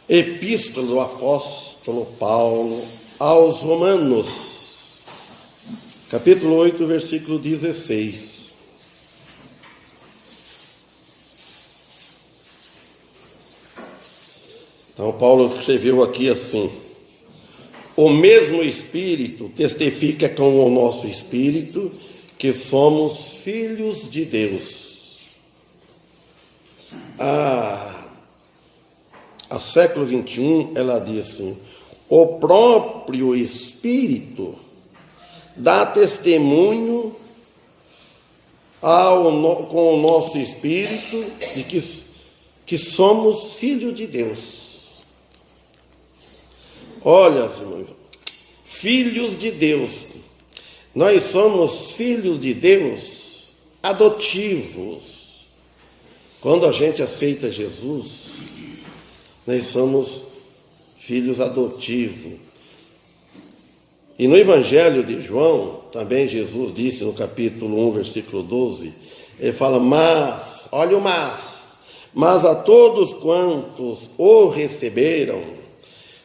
Epístola do apóstolo Paulo aos Romanos, capítulo 8, versículo 16. Então, Paulo escreveu aqui assim: o mesmo Espírito testifica com o nosso Espírito que somos filhos de Deus. A século XXI, ela diz assim: o próprio Espírito dá testemunho com o nosso Espírito de que somos filhos de Deus. Olha, irmãos, filhos de Deus. Nós somos filhos de Deus adotivos. Quando a gente aceita Jesus, nós somos filhos adotivos. E no Evangelho de João, também Jesus disse no capítulo 1, versículo 12, ele fala: mas, olha o mas a todos quantos o receberam,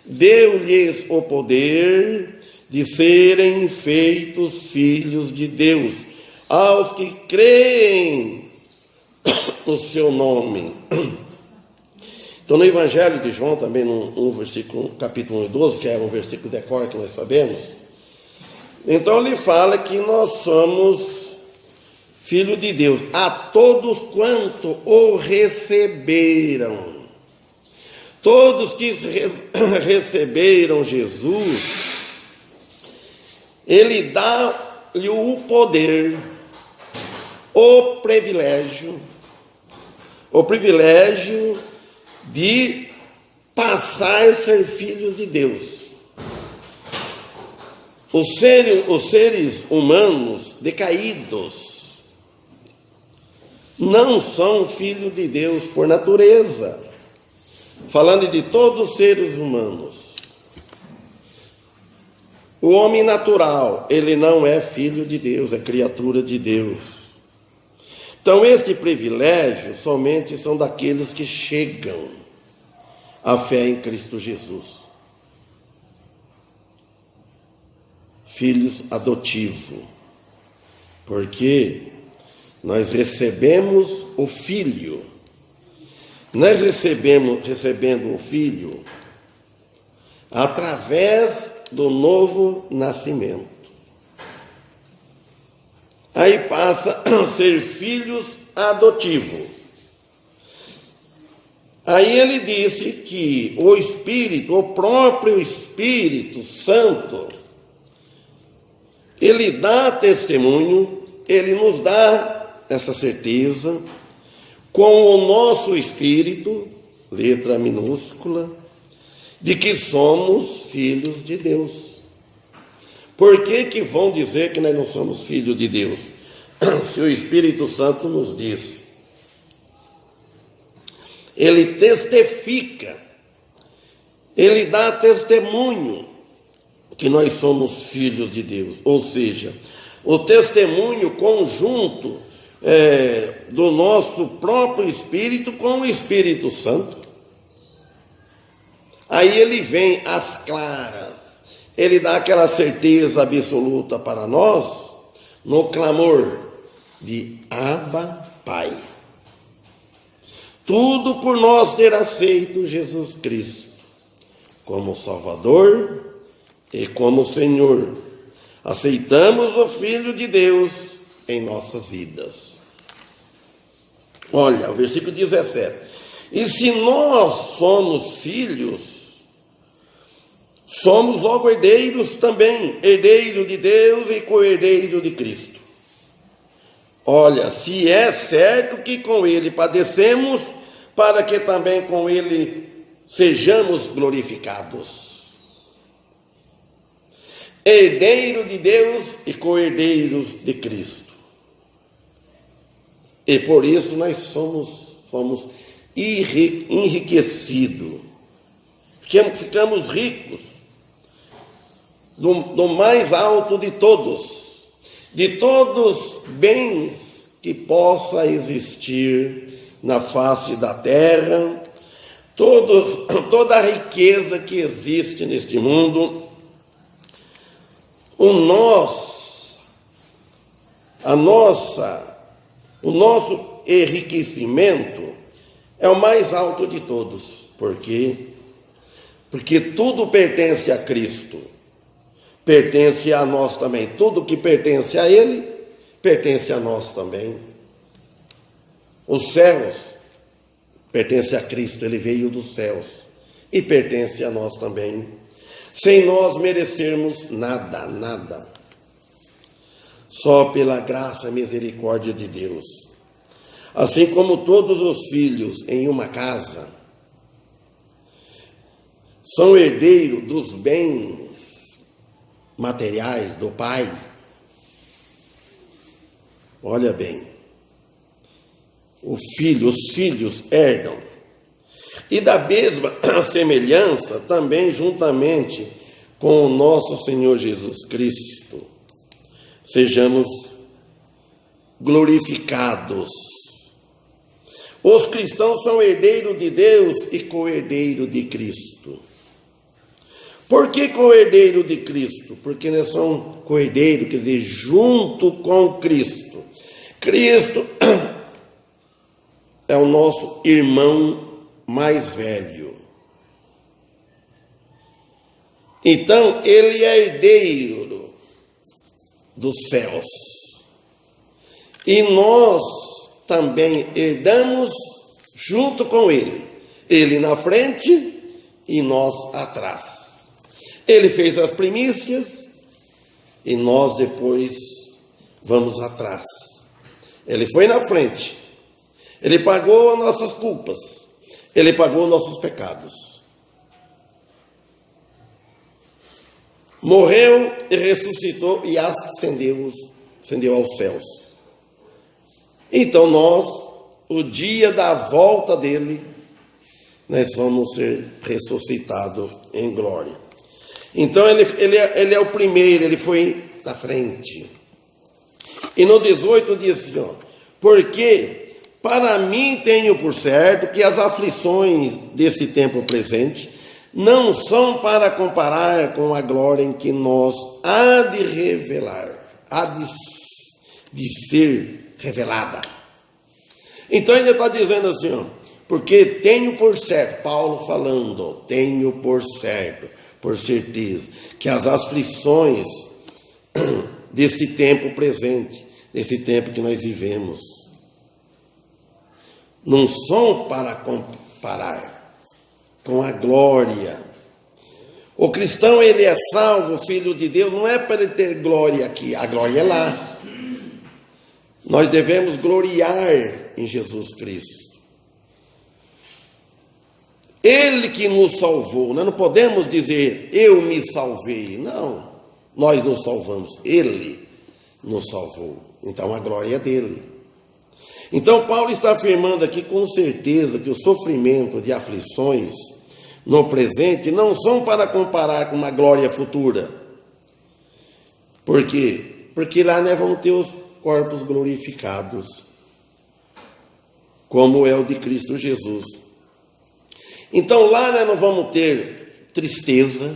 deu-lhes o poder de serem feitos filhos de Deus, aos que creem no seu nome. Então, no Evangelho de João, também no versículo, capítulo 1 e 12, que é um versículo de cor que nós sabemos, então ele fala que nós somos filhos de Deus, a todos quanto o receberam. Todos que receberam Jesus, ele dá-lhe o poder, o privilégio de passar a ser filhos de Deus. Os seres humanos decaídos não são filhos de Deus por natureza. Falando de todos os seres humanos, o homem natural, ele não é filho de Deus, é criatura de Deus. Então, este privilégio somente são daqueles que chegam à fé em Cristo Jesus. Filhos adotivos. Porque nós recebemos o Filho. Nós recebendo o Filho através do novo nascimento. Aí passa a ser filhos adotivos. Aí ele disse que o Espírito, o próprio Espírito Santo, ele dá testemunho, ele nos dá essa certeza, com o nosso Espírito, letra minúscula, de que somos filhos de Deus. Por que vão dizer que nós não somos filhos de Deus? Se o Espírito Santo nos diz, ele testifica, ele dá testemunho que nós somos filhos de Deus. Ou seja, o testemunho conjunto do nosso próprio Espírito com o Espírito Santo. Aí ele vem às claras, ele dá aquela certeza absoluta para nós, no clamor de Abba, Pai. Tudo por nós ter aceito Jesus Cristo como Salvador e como Senhor. Aceitamos o Filho de Deus em nossas vidas. Olha, o versículo 17. E se nós somos filhos, somos logo herdeiros também, herdeiro de Deus e co-herdeiro de Cristo. Olha, se é certo que com ele padecemos, para que também com ele sejamos glorificados. Herdeiro de Deus e co-herdeiros de Cristo. E por isso nós fomos enriquecidos. Ficamos ricos do mais alto de todos bens que possa existir na face da terra, toda a riqueza que existe neste mundo, o nosso enriquecimento é o mais alto de todos. Por quê? Porque tudo pertence a Cristo, pertence a nós também. Tudo que pertence a Ele, pertence a nós também. Os céus pertence a Cristo, Ele veio dos céus e pertence a nós também, sem nós merecermos nada, nada. Só pela graça e misericórdia de Deus. Assim como todos os filhos em uma casa são herdeiros dos bens materiais do pai. Olha bem, os filhos herdam. E da mesma semelhança, também juntamente com o nosso Senhor Jesus Cristo, sejamos glorificados. Os cristãos são herdeiros de Deus e co-herdeiro de Cristo. Por que co-herdeiro de Cristo? Porque nós somos co-herdeiro, quer dizer, junto com Cristo. Cristo é o nosso irmão mais velho. Então, ele é herdeiro dos céus. E nós também herdamos junto com ele. Ele na frente e nós atrás. Ele fez as primícias e nós depois vamos atrás. Ele foi na frente. Ele pagou nossas culpas. Ele pagou nossos pecados. Morreu e ressuscitou e ascendeu aos céus. Então nós, o dia da volta dele, nós vamos ser ressuscitados em glória. Então ele é o primeiro, ele foi na frente. E no 18 diz assim, ó, porque para mim tenho por certo que as aflições desse tempo presente não são para comparar com a glória em que nós há de revelar, há de ser revelada. Então ele está dizendo assim, ó, porque tenho por certo, Paulo falando, tenho por certo, por certeza, que as aflições desse tempo presente, desse tempo que nós vivemos, não são para comparar com a glória. O cristão, ele é salvo, filho de Deus, não é para ele ter glória aqui, a glória é lá. Nós devemos gloriar em Jesus Cristo. Ele que nos salvou, nós não podemos dizer, eu me salvei. Não, nós nos salvamos, Ele nos salvou. Então a glória é dele. Então Paulo está afirmando aqui com certeza que o sofrimento de aflições no presente não são para comparar com uma glória futura. Por quê? Porque lá nós vamos ter os corpos glorificados, como é o de Cristo Jesus. Então lá nós não vamos ter tristeza,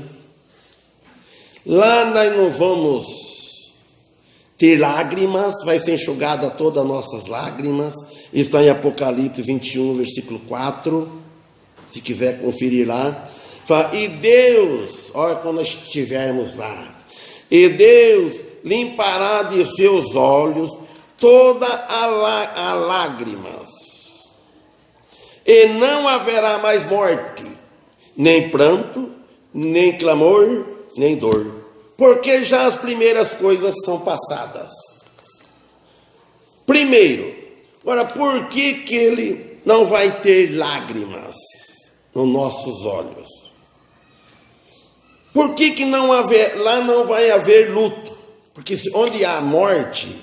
lá nós não vamos ter lágrimas, vai ser enxugada todas as nossas lágrimas. Isso está em Apocalipse 21, versículo 4, se quiser conferir lá. Fala, e Deus, olha quando nós estivermos lá, e Deus limpará de seus olhos toda a lágrimas, e não haverá mais morte, nem pranto, nem clamor, nem dor, porque já as primeiras coisas são passadas. Primeiro, agora, por que ele não vai ter lágrimas nos nossos olhos? Por que lá não vai haver luto? Porque onde há morte,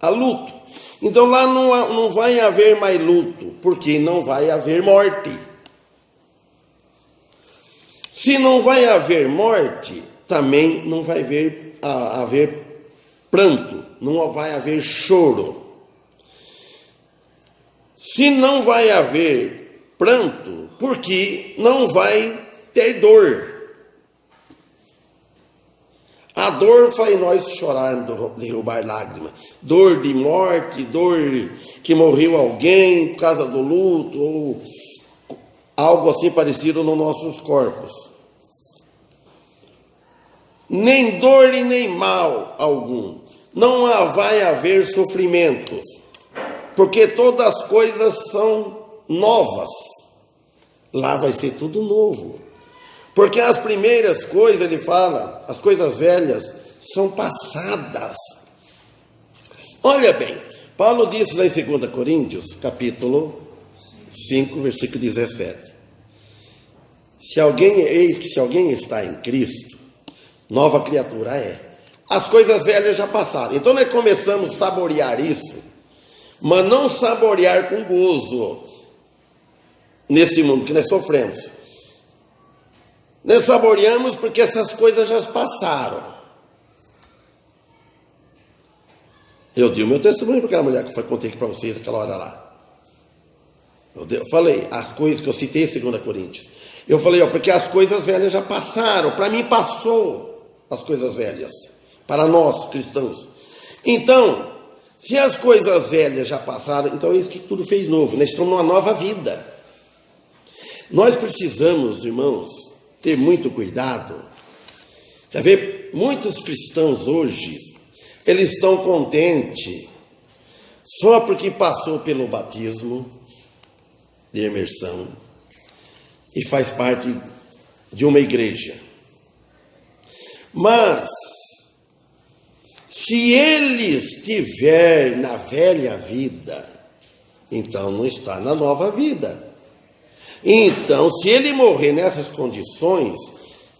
há luto. Então lá não vai haver mais luto, porque não vai haver morte. Se não vai haver morte, também não vai haver pranto, não vai haver choro. Se não vai haver pranto, porque não vai ter dor. A dor faz nós chorar, derrubar lágrimas. Dor de morte, dor que morreu alguém por causa do luto, ou algo assim parecido nos nossos corpos. Nem dor e nem mal algum. Não vai haver sofrimentos, porque todas as coisas são novas. Lá vai ser tudo novo. Porque as primeiras coisas, ele fala, as coisas velhas são passadas. Olha bem, Paulo disse lá em 2 Coríntios, capítulo 5, versículo 17. Eis que se alguém está em Cristo, nova criatura é. As coisas velhas já passaram. Então nós começamos a saborear isso, mas não saborear com gozo neste mundo que nós sofremos. Nós saboreamos porque essas coisas já passaram. Eu dei o meu testemunho para aquela mulher que eu contei aqui para vocês aquela hora lá. Eu falei as coisas que eu citei em 2 Coríntios. Eu falei, porque as coisas velhas já passaram. Para mim passou as coisas velhas. Para nós cristãos. Então, se as coisas velhas já passaram, então é isso que tudo fez novo. Nós estamos numa nova vida. Nós precisamos, irmãos, ter muito cuidado. Quer ver? Muitos cristãos hoje, eles estão contentes só porque passou pelo batismo de imersão e faz parte de uma igreja. Mas, se ele estiver na velha vida, então não está na nova vida. Então, se ele morrer nessas condições,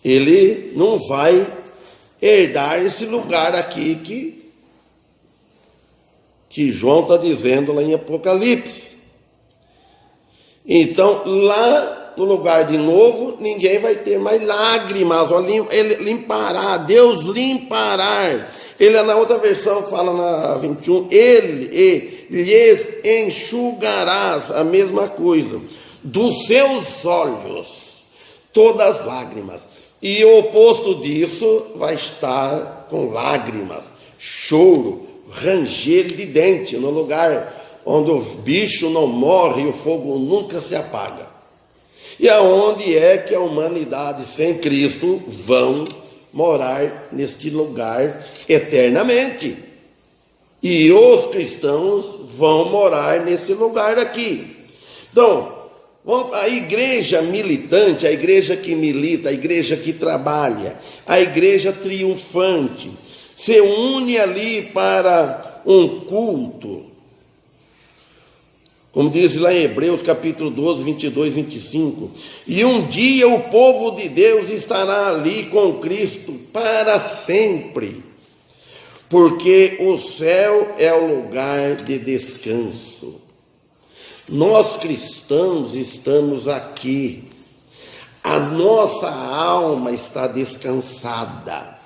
ele não vai herdar esse lugar aqui que João está dizendo lá em Apocalipse. Então, lá no lugar de novo, ninguém vai ter mais lágrimas. Ele limpará, Deus limpará. Ele, na outra versão, fala na 21, ele lhes enxugarás, a mesma coisa, dos seus olhos, todas as lágrimas. E o oposto disso vai estar com lágrimas, choro, ranger de dente, no lugar onde o bicho não morre e o fogo nunca se apaga. E aonde é que a humanidade sem Cristo vão morar neste lugar eternamente. E os cristãos vão morar nesse lugar aqui. Então, a igreja militante, a igreja que milita, a igreja que trabalha, a igreja triunfante, se une ali para um culto, como diz lá em Hebreus capítulo 12, 22, 25, e um dia o povo de Deus estará ali com Cristo para sempre, porque o céu é o lugar de descanso. Nós cristãos estamos aqui, a nossa alma está descansada,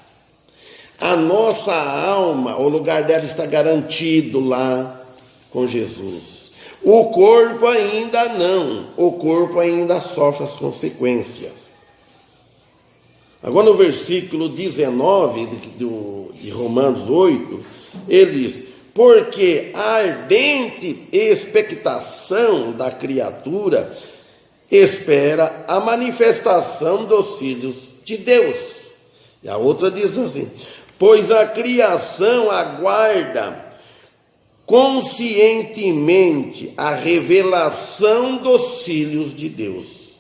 a nossa alma, o lugar dela está garantido lá com Jesus. O corpo ainda não, o corpo ainda sofre as consequências. Agora no versículo 19 de Romanos 8, ele diz: porque a ardente expectação da criatura espera a manifestação dos filhos de Deus. E a outra diz assim: pois a criação aguarda conscientemente a revelação dos filhos de Deus.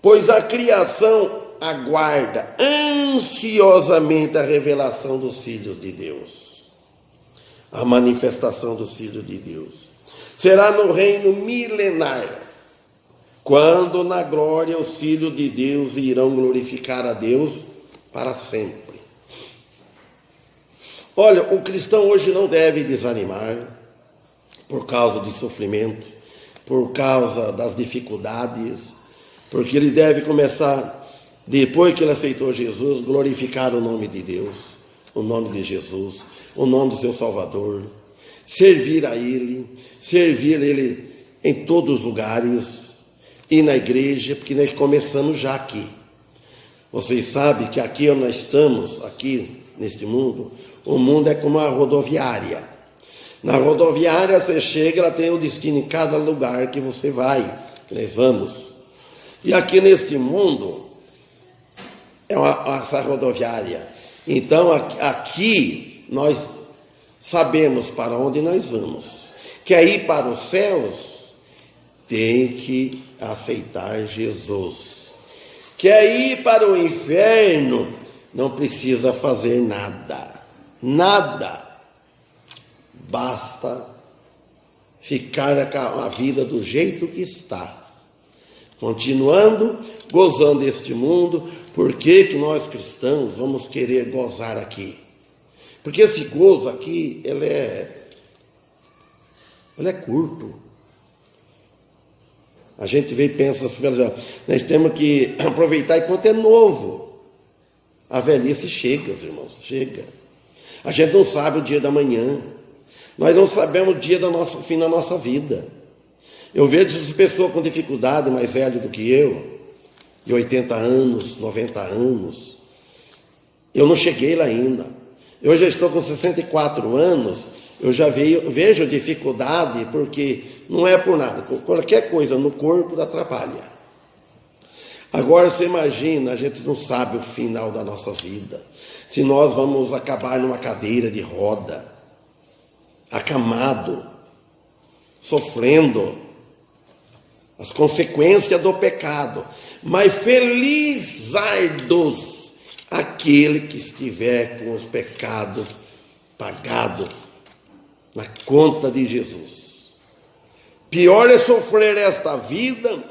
Pois a criação aguarda ansiosamente a revelação dos filhos de Deus, a manifestação dos filhos de Deus. Será no reino milenar, quando na glória os filhos de Deus irão glorificar a Deus para sempre. Olha, o cristão hoje não deve desanimar por causa de sofrimento, por causa das dificuldades, porque ele deve começar, depois que ele aceitou Jesus, glorificar o nome de Deus, o nome de Jesus, o nome do seu Salvador, servir a Ele em todos os lugares e na igreja, porque nós começamos já aqui. Vocês sabem que aqui onde nós estamos, aqui neste mundo, o mundo é como uma rodoviária. Na rodoviária você chega, ela tem o destino em cada lugar que você vai, que nós vamos. E aqui neste mundo é essa rodoviária. Então aqui nós sabemos para onde nós vamos. Quer ir para os céus? Tem que aceitar Jesus. Quer ir para o inferno? Não precisa fazer nada. Nada. Basta ficar a vida do jeito que está. Continuando, gozando deste mundo. Por que nós cristãos vamos querer gozar aqui? Porque esse gozo aqui, ele é curto. A gente vem e pensa assim, nós temos que aproveitar enquanto é novo. A velhice chega, irmãos, chega. A gente não sabe o dia da manhã. Nós não sabemos o dia do fim da nossa vida. Eu vejo essas pessoas com dificuldade, mais velhas do que eu, de 80 anos, 90 anos. Eu não cheguei lá ainda. Eu já estou com 64 anos, eu já vejo dificuldade, porque não é por nada. Qualquer coisa no corpo atrapalha. Agora você imagina, a gente não sabe o final da nossa vida. Se nós vamos acabar numa cadeira de roda, acamado, sofrendo as consequências do pecado. Mas felizardos aquele que estiver com os pecados pagados na conta de Jesus. Pior é sofrer esta vida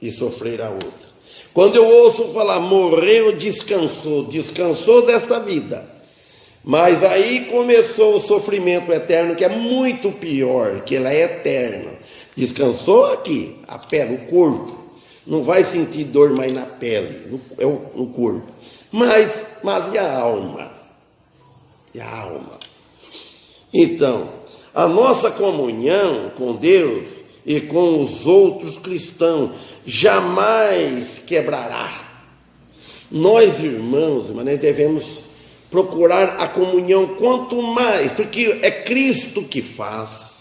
e sofrer a outra. Quando eu ouço falar morreu, descansou desta vida. Mas aí começou o sofrimento eterno, que é muito pior, que ele é eterno. Descansou aqui, a pele, o corpo. Não vai sentir dor mais na pele, no corpo. Mas e a alma? E a alma? Então, a nossa comunhão com Deus e com os outros cristãos jamais quebrará. Nós, irmãos, nós devemos procurar a comunhão quanto mais, porque é Cristo que faz.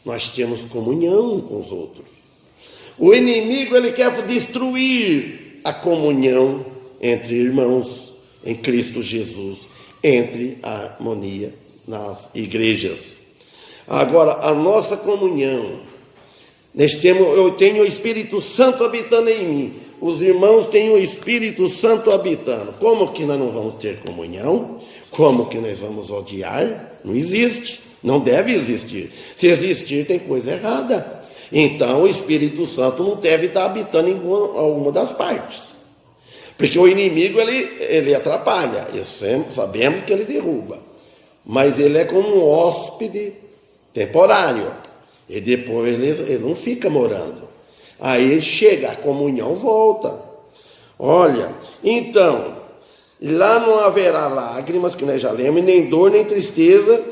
Nós temos comunhão com os outros. O inimigo, ele quer destruir a comunhão entre irmãos em Cristo Jesus, entre a harmonia nas igrejas. Agora, a nossa comunhão, eu tenho o Espírito Santo habitando em mim, os irmãos têm o Espírito Santo habitando. Como que nós não vamos ter comunhão? Como que nós vamos odiar? Não existe, não deve existir. Se existir, tem coisa errada. Então, o Espírito Santo não deve estar habitando em alguma das partes. Porque o inimigo, ele atrapalha. Sabemos que ele derruba. Mas ele é como um hóspede temporário. E depois ele não fica morando. Aí chega, a comunhão volta. Olha, então, lá não haverá lágrimas, que nós já lemos, nem dor, nem tristeza,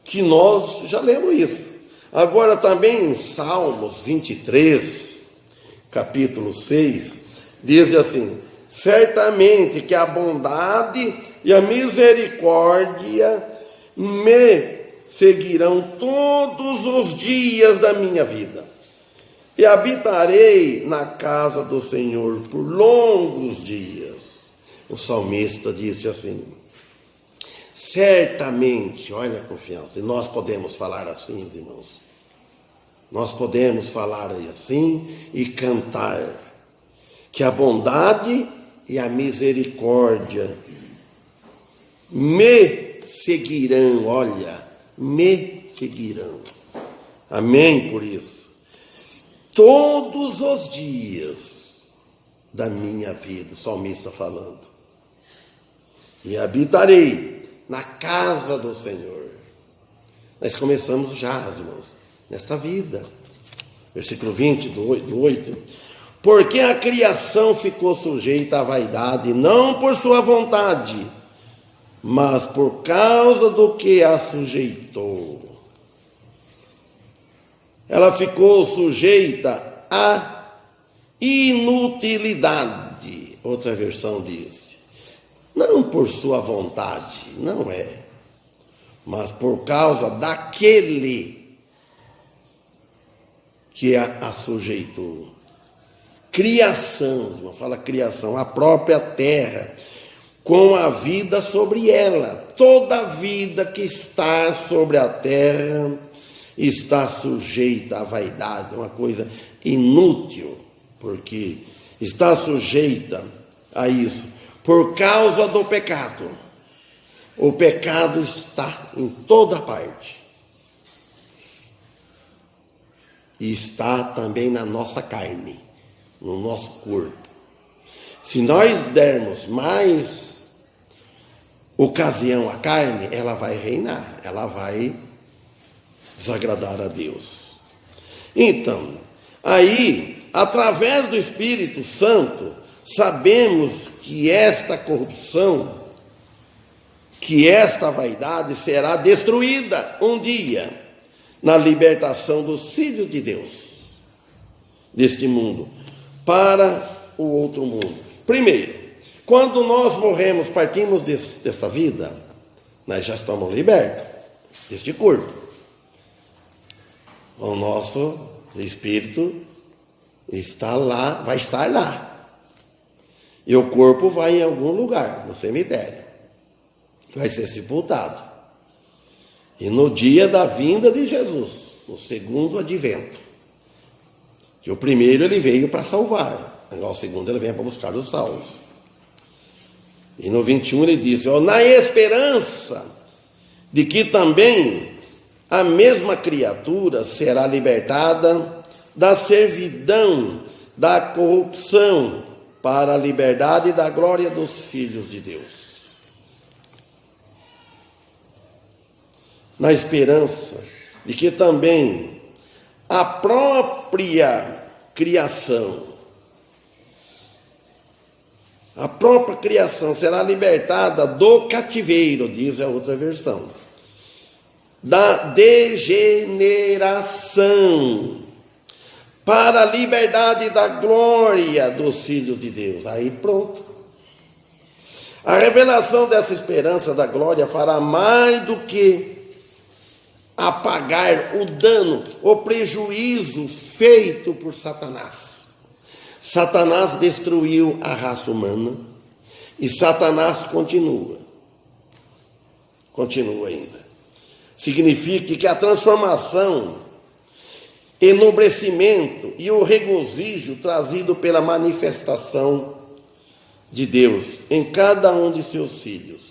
que nós já lemos isso. Agora também em Salmos 23, capítulo 6, diz assim: certamente que a bondade e a misericórdia me seguirão todos os dias da minha vida. E habitarei na casa do Senhor por longos dias. O salmista disse assim: certamente, olha a confiança, e nós podemos falar assim, irmãos. Nós podemos falar assim e cantar que a bondade e a misericórdia me seguirão, olha, me seguirão. Amém por isso. Todos os dias da minha vida, o salmista falando. E habitarei na casa do Senhor. Nós começamos já, irmãos, nesta vida. Versículo 20 do 8. Porque a criação ficou sujeita à vaidade, não por sua vontade, mas por causa do que a sujeitou. ela ficou sujeita à inutilidade. Outra versão diz, não por sua vontade, não é, mas por causa daquele que a sujeitou. Criação, irmão, fala criação, a própria terra, com a vida sobre ela. Toda vida que está sobre a terra está sujeita à vaidade, uma coisa inútil, porque está sujeita a isso por causa do pecado. O pecado está em toda parte. E está também na nossa carne, no nosso corpo. Se nós dermos mais ocasião à carne, ela vai reinar, ela vai desagradar a Deus. Então, aí, através do Espírito Santo, sabemos que esta corrupção, que esta vaidade será destruída um dia, na libertação dos filhos de Deus, deste mundo, para o outro mundo. Primeiro, quando nós morremos, partimos dessa vida, nós já estamos libertos deste corpo. O nosso espírito está lá, vai estar lá. E o corpo vai em algum lugar, no cemitério. Vai ser sepultado. E no dia da vinda de Jesus, no segundo advento, que o primeiro ele veio para salvar, agora o segundo ele vem para buscar os salvos. E no 21 ele diz, na esperança de que também a mesma criatura será libertada da servidão, da corrupção, para a liberdade e da glória dos filhos de Deus. Na esperança de que também a própria criação será libertada do cativeiro, diz a outra versão, da degeneração, para a liberdade e da glória dos filhos de Deus. Aí pronto. A revelação dessa esperança da glória fará mais do que apagar o dano, o prejuízo feito por Satanás. Satanás destruiu a raça humana e Satanás continua ainda. Significa que a transformação, enobrecimento e o regozijo trazido pela manifestação de Deus em cada um de seus filhos.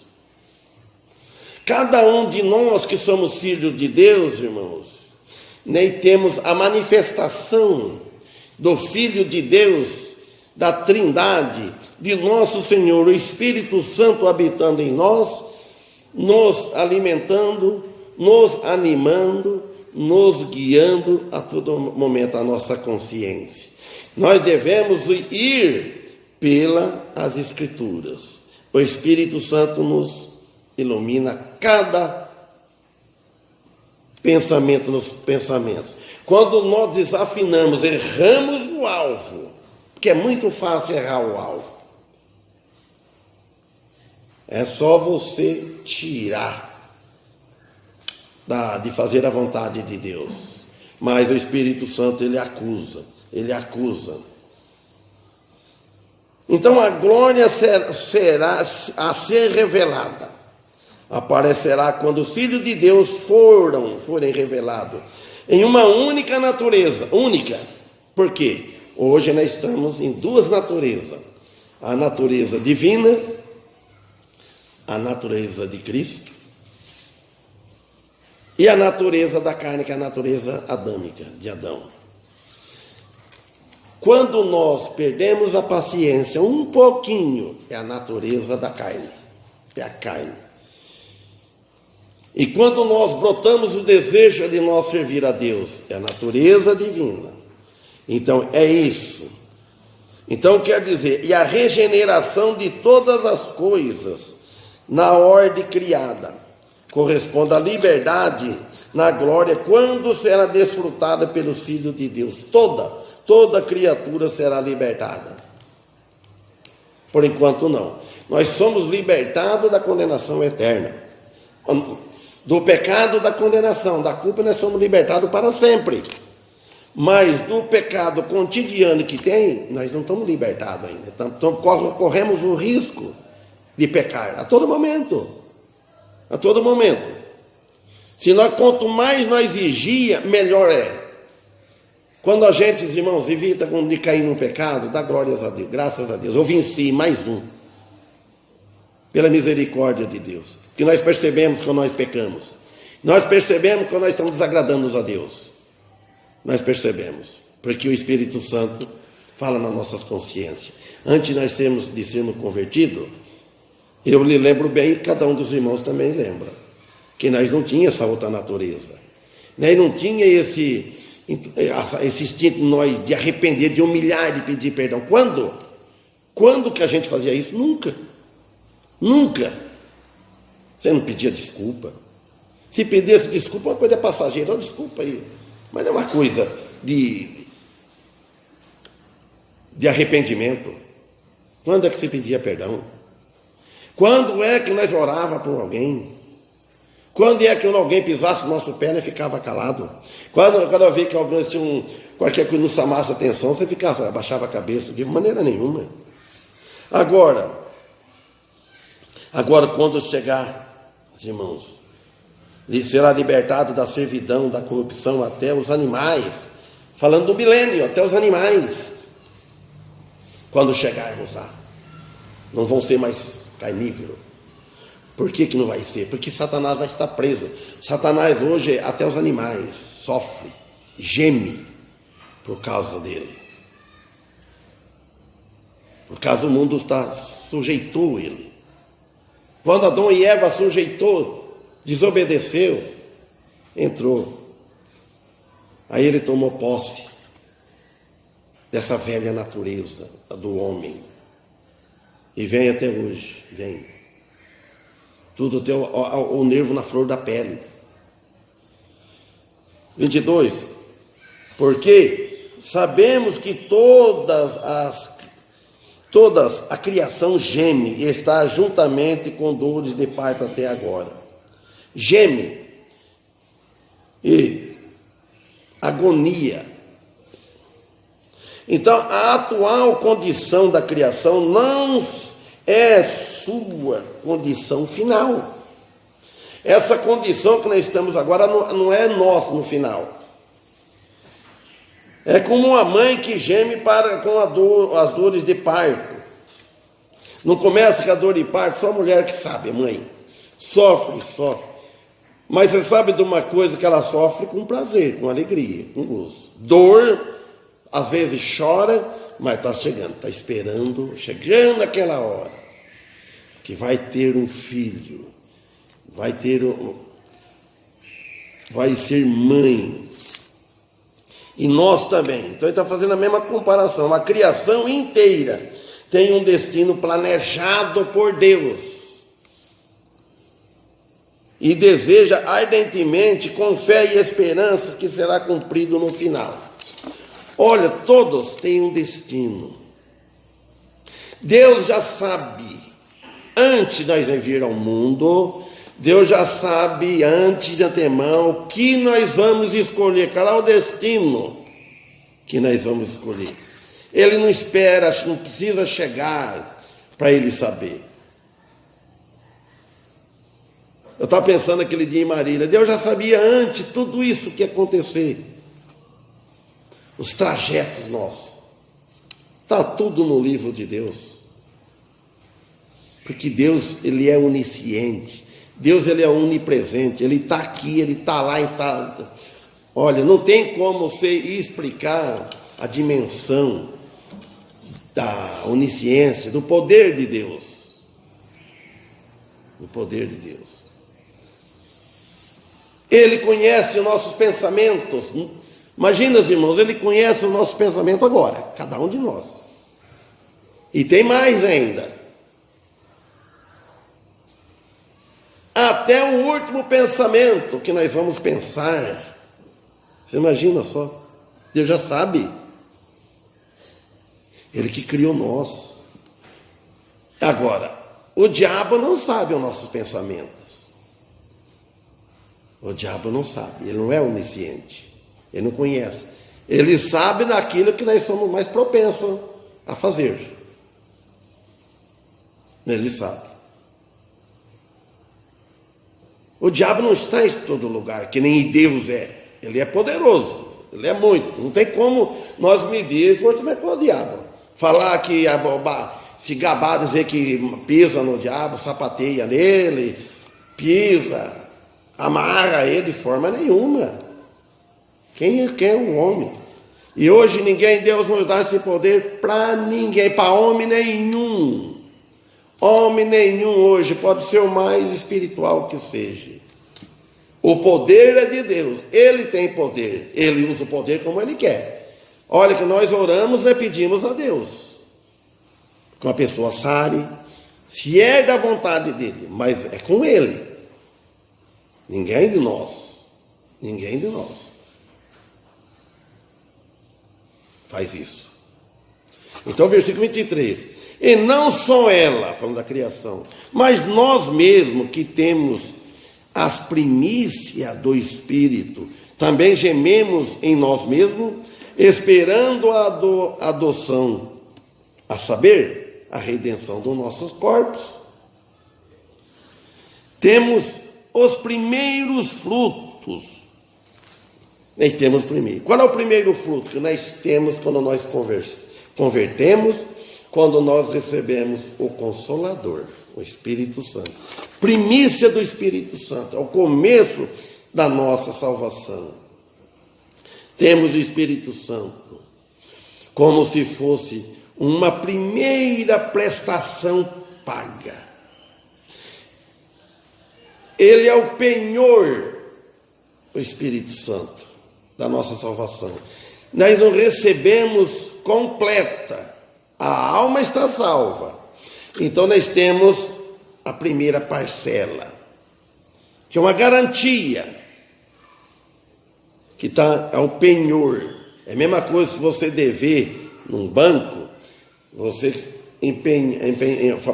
Cada um de nós que somos filhos de Deus, irmãos, temos a manifestação do Filho de Deus, da Trindade, de nosso Senhor, o Espírito Santo habitando em nós, nos alimentando, nos animando, nos guiando a todo momento a nossa consciência. Nós devemos ir pelas Escrituras. O Espírito Santo nos ilumina cada pensamento nos pensamentos. Quando nós desafinamos, erramos no alvo, porque é muito fácil errar o alvo. É só você tirar de fazer a vontade de Deus. Mas o Espírito Santo, ele acusa. Então a glória será a ser revelada. Aparecerá quando os filhos de Deus forem revelados em uma única natureza, única. Por quê? Hoje nós estamos em duas naturezas. A natureza divina, a natureza de Cristo, e a natureza da carne, que é a natureza adâmica, de Adão. Quando nós perdemos a paciência um pouquinho, é a natureza da carne, é a carne. E quando nós brotamos o desejo de nós servir a Deus, é a natureza divina. Então, é isso. Então, quer dizer, e a regeneração de todas as coisas na ordem criada corresponde à liberdade na glória, quando será desfrutada pelos filhos de Deus. Toda criatura será libertada. Por enquanto não. Nós somos libertados da condenação eterna. Do pecado, da condenação, da culpa, nós somos libertados para sempre. Mas do pecado cotidiano que tem, nós não estamos libertados ainda. Então, corremos o risco de pecar a todo momento. A todo momento. Quanto mais nós vigia, melhor é. Quando a gente, irmãos, evita de cair no pecado, dá glórias a Deus, graças a Deus. Eu venci mais um. Pela misericórdia de Deus. Que nós percebemos quando nós pecamos. Nós percebemos quando nós estamos desagradando a Deus. Nós percebemos. Porque o Espírito Santo fala nas nossas consciências. Antes de sermos convertidos, eu lhe lembro bem, e cada um dos irmãos também lembra, que nós não tínhamos essa outra natureza. Nós não tínhamos esse instinto nós de arrepender, de humilhar, de pedir perdão. Quando? Quando que a gente fazia isso? Nunca. Nunca. Você não pedia desculpa. Se pedisse desculpa, é uma coisa passageira. Oh, desculpa aí. Mas não é uma coisa de arrependimento. Quando é que você pedia perdão? Quando é que nós orávamos por alguém? Quando é que alguém pisasse no nosso pé, nós ficava calado? Quando eu vi que alguém tinha qualquer coisa não chamasse atenção, você abaixava a cabeça, de maneira nenhuma. Agora, quando chegar, irmãos, será libertado da servidão, da corrupção, até os animais, falando do milênio, até os animais, quando chegarmos lá, não vão ser mais carnívoros. Por que não vai ser? Porque Satanás vai estar preso. Satanás hoje, até os animais, sofre, geme por causa dele. Por causa do mundo sujeitou ele. Quando Adão e Eva sujeitou, desobedeceu, entrou. Aí ele tomou posse dessa velha natureza do homem. E vem até hoje, vem. Tudo tem o nervo na flor da pele. 22. Porque sabemos que toda a criação geme e está juntamente com dores de parto até agora. Geme e agonia. Então, a atual condição da criação não é sua condição final. Essa condição que nós estamos agora não é nossa no final. É como uma mãe que geme com as dores de parto. Não começa com a dor de parto, só a mulher que sabe, a mãe. Sofre. Mas você sabe de uma coisa que ela sofre com prazer, com alegria, com gosto. Dor, às vezes chora, mas está chegando, está esperando, chegando aquela hora que vai ter um filho, vai ser mãe. E nós também. Então ele está fazendo a mesma comparação. A criação inteira tem um destino planejado por Deus. E deseja ardentemente, com fé e esperança, que será cumprido no final. Olha, todos têm um destino. Deus já sabe, antes de nós vir ao mundo, Deus já sabe, antes de antemão, o que nós vamos escolher, qual é o destino que nós vamos escolher. Ele não espera, não precisa chegar para ele saber. Eu estava pensando aquele dia em Marília, Deus já sabia antes tudo isso que ia acontecer. Os trajetos nossos. Está tudo no livro de Deus. Porque Deus, ele é onisciente. Deus, ele é onipresente. Ele está aqui, ele está lá. Olha, não tem como você explicar a dimensão da onisciência, do poder de Deus. Do poder de Deus. Ele conhece os nossos pensamentos. Imagina, irmãos, ele conhece o nosso pensamento agora, cada um de nós. E tem mais ainda. até o último pensamento que nós vamos pensar. Você imagina só, Deus já sabe. Ele que criou nós. Agora, o diabo não sabe os nossos pensamentos. O diabo não sabe, ele não é onisciente, ele não conhece. Ele sabe naquilo que nós somos mais propensos a fazer. Ele sabe. O diabo não está em todo lugar, que nem Deus é. Ele é poderoso, ele é muito. Não tem como nós medir esforço com o diabo. Falar que se gabar, dizer que pisa no diabo, sapateia nele, pisa, amarra ele de forma nenhuma. Quem é o homem? E hoje Deus não dá esse poder para ninguém, para homem nenhum. Homem nenhum hoje, pode ser o mais espiritual que seja. O poder é de Deus, ele tem poder, ele usa o poder como ele quer. Olha que nós oramos e pedimos a Deus, que uma pessoa sare, se é da vontade dele, mas é com ele. Ninguém de nós faz isso. Então, versículo 23. E não só ela, falando da criação, mas nós mesmos que temos as primícias do Espírito, também gememos em nós mesmos, esperando a adoção, a saber, a redenção dos nossos corpos. Temos os primeiros frutos. Nós temos primeiro. Qual é o primeiro fruto que nós temos quando nós convertemos? Quando nós recebemos o Consolador, o Espírito Santo. Primícia do Espírito Santo, é o começo da nossa salvação. Temos o Espírito Santo como se fosse uma primeira prestação paga. Ele é o penhor, o Espírito Santo, da nossa salvação. Nós não recebemos completa. A alma está salva. Então nós temos a primeira parcela, que é uma garantia, que é o penhor. É a mesma coisa se você dever num banco, você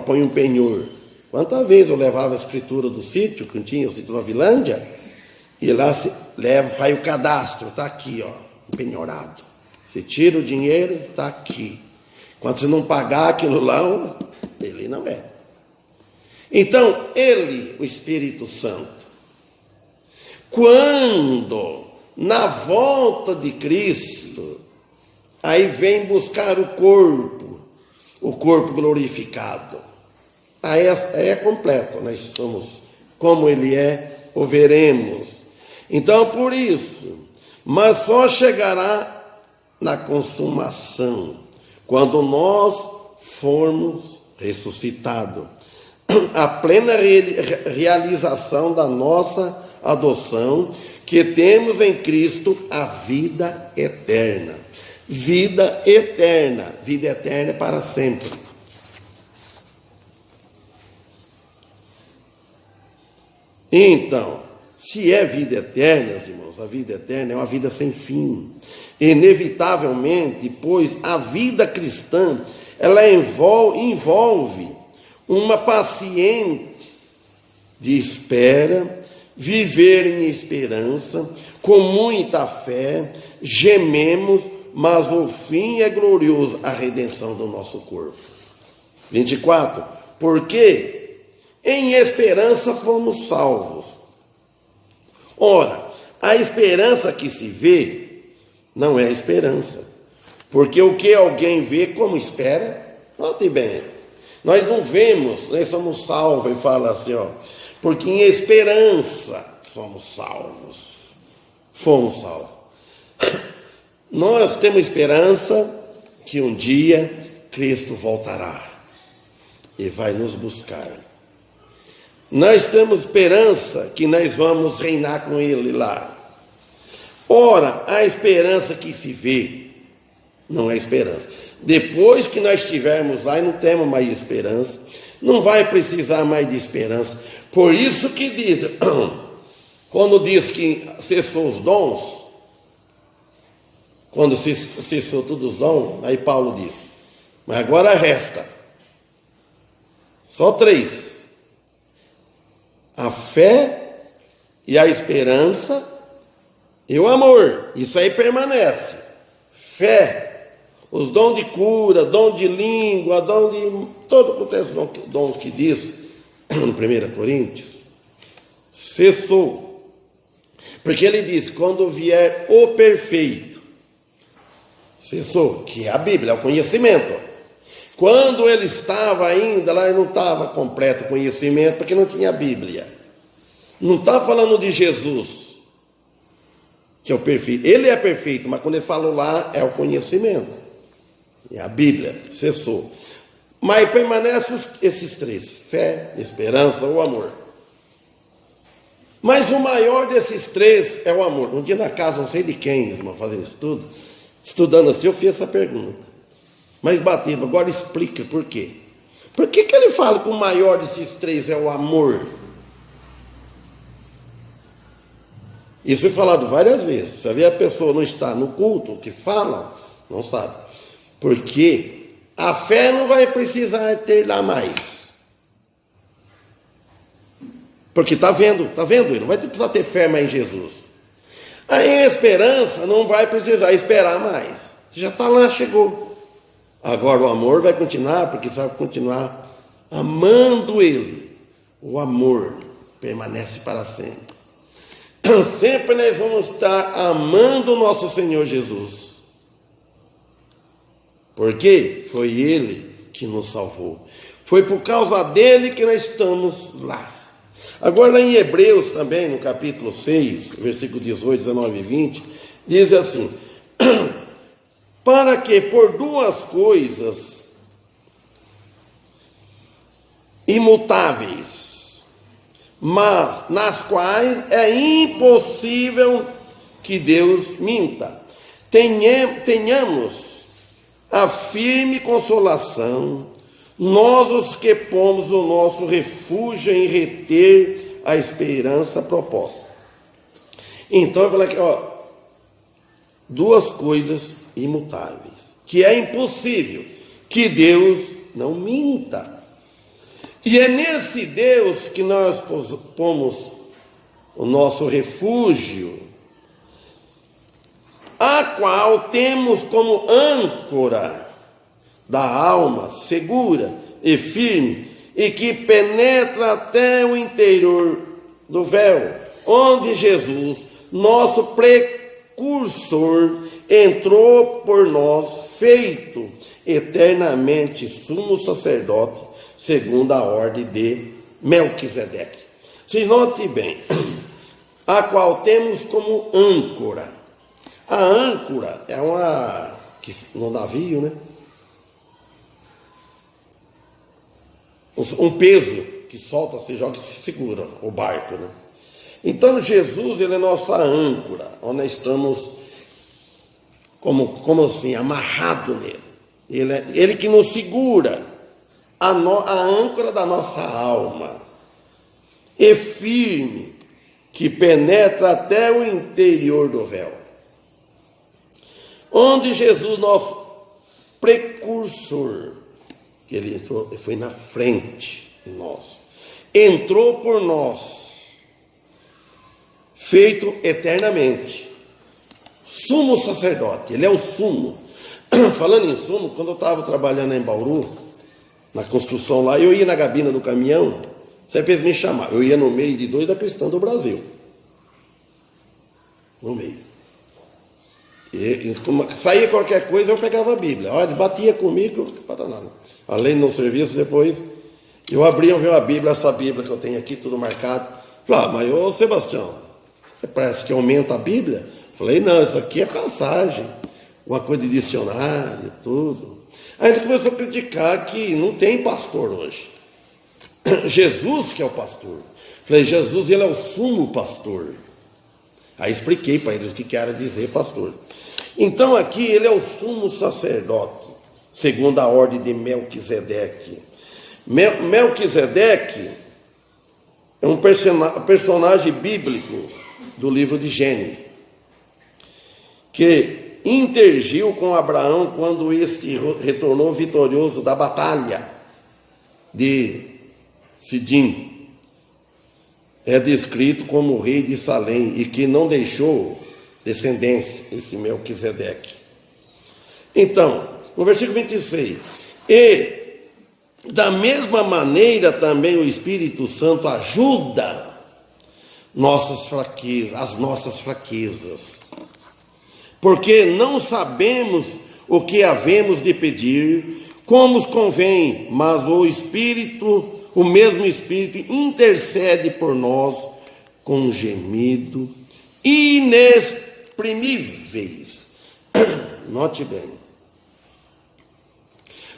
põe um penhor. Quantas vezes eu levava a escritura do sítio, que tinha o sítio na Vilândia, e lá faz o cadastro, está aqui, penhorado. Você tira o dinheiro, está aqui. Quando você não pagar aquilo lá, ele não é. Então, ele, o Espírito Santo, quando na volta de Cristo, aí vem buscar o corpo glorificado. Aí é completo, nós somos como ele é, o veremos. Então, por isso, mas só chegará na consumação, quando nós formos ressuscitados, a plena realização da nossa adoção, que temos em Cristo a vida eterna. Vida eterna para sempre. Então, se é vida eterna, irmãos, a vida eterna é uma vida sem fim. Inevitavelmente, pois a vida cristã, ela envolve uma paciente de espera, viver em esperança, com muita fé, gememos, mas o fim é glorioso, a redenção do nosso corpo. 24. Porque em esperança fomos salvos. Ora, a esperança que se vê não é esperança, porque o que alguém vê como espera, note bem, nós não vemos, nós somos salvos, e fala assim, porque em esperança somos salvos, fomos salvos. Nós temos esperança que um dia Cristo voltará e vai nos buscar. Nós temos esperança que nós vamos reinar com Ele lá. Ora, a esperança que se vê não é esperança. Depois que nós estivermos lá e não temos mais esperança, não vai precisar mais de esperança. Por isso que diz, quando diz que cessou os dons, quando cessou todos os dons, aí Paulo diz, mas agora resta só 3: a fé e a esperança e o amor. Isso aí permanece. Fé, os dons de cura, dom de língua, dom de todo o contexto, dom que diz em 1 Coríntios, cessou. Porque ele diz, quando vier o perfeito, cessou, que é a Bíblia, é o conhecimento. Quando ele estava ainda lá, ele não estava completo o conhecimento, porque não tinha Bíblia. Não está falando de Jesus, que é o perfeito. Ele é perfeito, mas quando ele falou lá, é o conhecimento. É a Bíblia, cessou. Mas permanecem esses 3, fé, esperança ou amor. Mas o maior desses 3 é o amor. Um dia na casa, não sei de quem, irmão, fazendo estudo, estudando assim, eu fiz essa pergunta. Mas Batista, agora explica por quê. Por que ele fala que o maior desses 3 é o amor? Isso foi falado várias vezes. Você vê a pessoa não está no culto, que fala, não sabe. Porque a fé não vai precisar ter lá mais. Porque está vendo ele, não vai precisar ter fé mais em Jesus. Aí a esperança não vai precisar esperar mais. Você já está lá, chegou. Agora o amor vai continuar, porque você vai continuar amando ele. O amor permanece para sempre. Sempre nós vamos estar amando o nosso Senhor Jesus. Porque foi ele que nos salvou. Foi por causa dele que nós estamos lá. Agora lá em Hebreus também, no capítulo 6, versículo 18, 19 e 20, diz assim: para que por 2 coisas imutáveis, mas nas quais é impossível que Deus minta, tenhamos a firme consolação, nós os que pomos o nosso refúgio em reter a esperança proposta. Então eu falei aqui, 2 coisas imutáveis, que é impossível que Deus não minta. E é nesse Deus que nós pomos o nosso refúgio, a qual temos como âncora da alma segura e firme, e que penetra até o interior do véu, onde Jesus, nosso precursor, entrou por nós, feito eternamente sumo sacerdote, segundo a ordem de Melquisedeque. Se note bem, a qual temos como âncora. A âncora é no navio, né? Um peso que solta, se joga e se segura, o barco, né? Então Jesus, ele é nossa âncora, onde nós estamos como assim, amarrado nele. Ele que nos segura, a âncora da nossa alma, e firme, que penetra até o interior do véu. Onde Jesus, nosso precursor, ele entrou, ele foi na frente de nós, entrou por nós, feito eternamente, sumo sacerdote, ele é o sumo. Falando em sumo, quando eu estava trabalhando em Bauru, na construção lá, eu ia na gabina do caminhão, sempre eles me chamavam, eu ia no meio de 2 da Cristã do Brasil, no meio. E saía qualquer coisa, eu pegava a Bíblia. Olha, eles batia comigo, além do serviço, depois eu abria a Bíblia, essa Bíblia que eu tenho aqui, tudo marcado. Falei, mas ô Sebastião, parece que aumenta a Bíblia. Falei, não, isso aqui é passagem, uma coisa de dicionário, tudo. Aí a gente começou a criticar que não tem pastor hoje. Jesus que é o pastor. Falei, Jesus, ele é o sumo pastor. Aí expliquei para eles o que era dizer pastor. Então aqui ele é o sumo sacerdote, segundo a ordem de Melquisedeque. Melquisedeque é um personagem bíblico do livro de Gênesis, que intergiu com Abraão quando este retornou vitorioso da batalha de Sidim. É descrito como o rei de Salém e que não deixou descendência, esse Melquisedeque. Então, no versículo 26, e da mesma maneira também o Espírito Santo ajuda as nossas fraquezas, porque não sabemos o que havemos de pedir, como convém, mas o mesmo Espírito intercede por nós com gemido inexprimíveis. Note bem.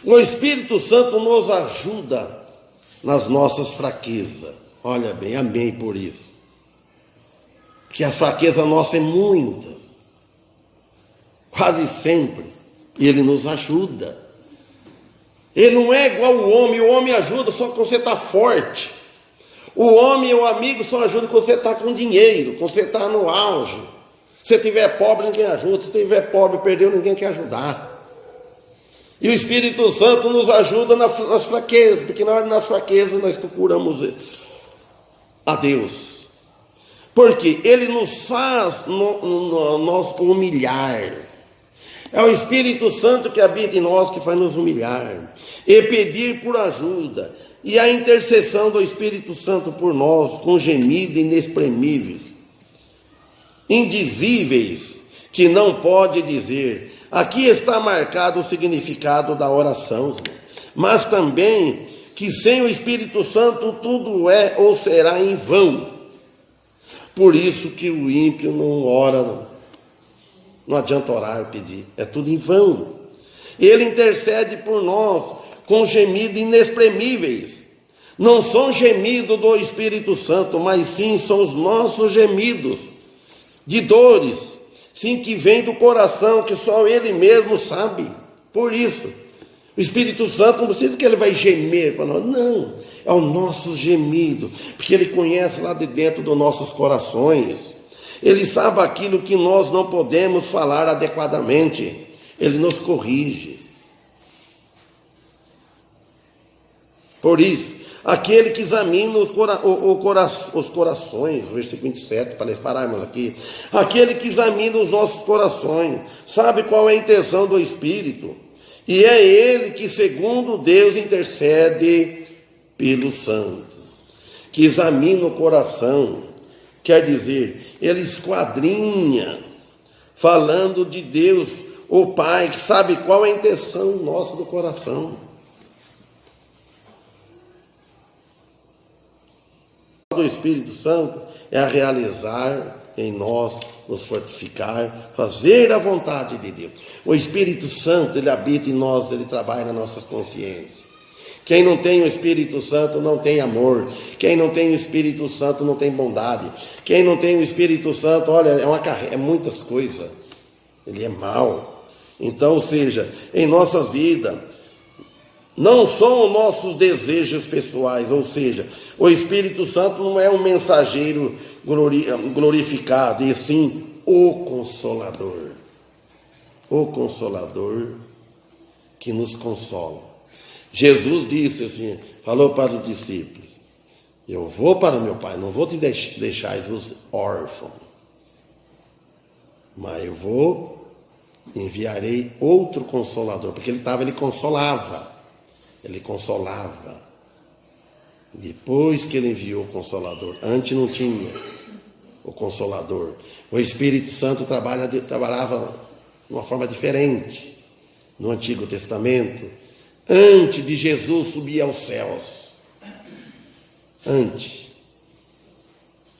O Espírito Santo nos ajuda nas nossas fraquezas. Olha bem, amém por isso. Porque a fraqueza nossa é muitas. Quase sempre. E Ele nos ajuda. Ele não é igual o homem ajuda só quando você está forte. O homem e o amigo só ajudam quando você está com dinheiro, quando você está no auge. Se você estiver pobre, ninguém ajuda. Se estiver pobre, perdeu, ninguém quer ajudar. E o Espírito Santo nos ajuda nas fraquezas, porque nas fraquezas nós procuramos a Deus. Porque Ele nos faz nós humilhar. É o Espírito Santo que habita em nós que faz nos humilhar e pedir por ajuda. E a intercessão do Espírito Santo por nós, com gemidos inexprimíveis, indizíveis, que não pode dizer. Aqui está marcado o significado da oração, mas também que sem o Espírito Santo tudo é ou será em vão. Por isso que o ímpio não ora, não adianta orar, pedir, é tudo em vão. Ele intercede por nós com gemidos inexprimíveis. Não são gemidos do Espírito Santo, mas sim são os nossos gemidos de dores, sim, que vem do coração, que só Ele mesmo sabe. Por isso, o Espírito Santo não precisa que Ele vai gemer para nós, não, é o nosso gemido, porque Ele conhece lá de dentro dos nossos corações. Ele sabe aquilo que nós não podemos falar adequadamente, Ele nos corrige. Por isso, aquele que examina os corações, versículo 27, para nós pararmos aqui. Aquele que examina os nossos corações, sabe qual é a intenção do Espírito. E é Ele que, segundo Deus, intercede pelos santos. Que examina o coração, quer dizer, Ele esquadrinha, falando de Deus, o Pai, que sabe qual é a intenção nossa do coração. Do Espírito Santo é a realizar em nós, nos fortificar, fazer a vontade de Deus. O Espírito Santo, Ele habita em nós, Ele trabalha nas nossas consciências. Quem não tem o Espírito Santo não tem amor. Quem não tem o Espírito Santo não tem bondade. Quem não tem o Espírito Santo, olha, é muitas coisas. Ele é mau. Então, ou seja, em nossa vida, não são os nossos desejos pessoais, ou seja, o Espírito Santo não é um mensageiro glorificado, e sim o Consolador. O Consolador que nos consola. Jesus disse assim, falou para os discípulos, eu vou para o meu Pai, não vou te deixar-vos órfãos, mas enviarei outro Consolador, porque ele consolava. Ele consolava. Depois que Ele enviou o Consolador. Antes não tinha o Consolador. O Espírito Santo trabalhava de uma forma diferente. No Antigo Testamento. Antes de Jesus subir aos céus. Antes.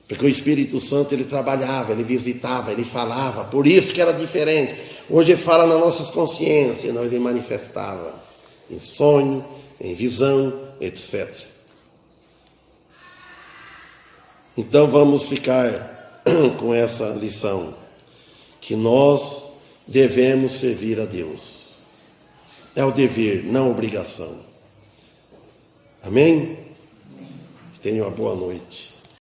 Porque o Espírito Santo, Ele trabalhava, Ele visitava, Ele falava. Por isso que era diferente. Hoje Ele fala nas nossas consciências. Nós Ele manifestava. Em sonho, em visão, etc. Então vamos ficar com essa lição, que nós devemos servir a Deus. É o dever, não a obrigação. Amém? Tenha uma boa noite.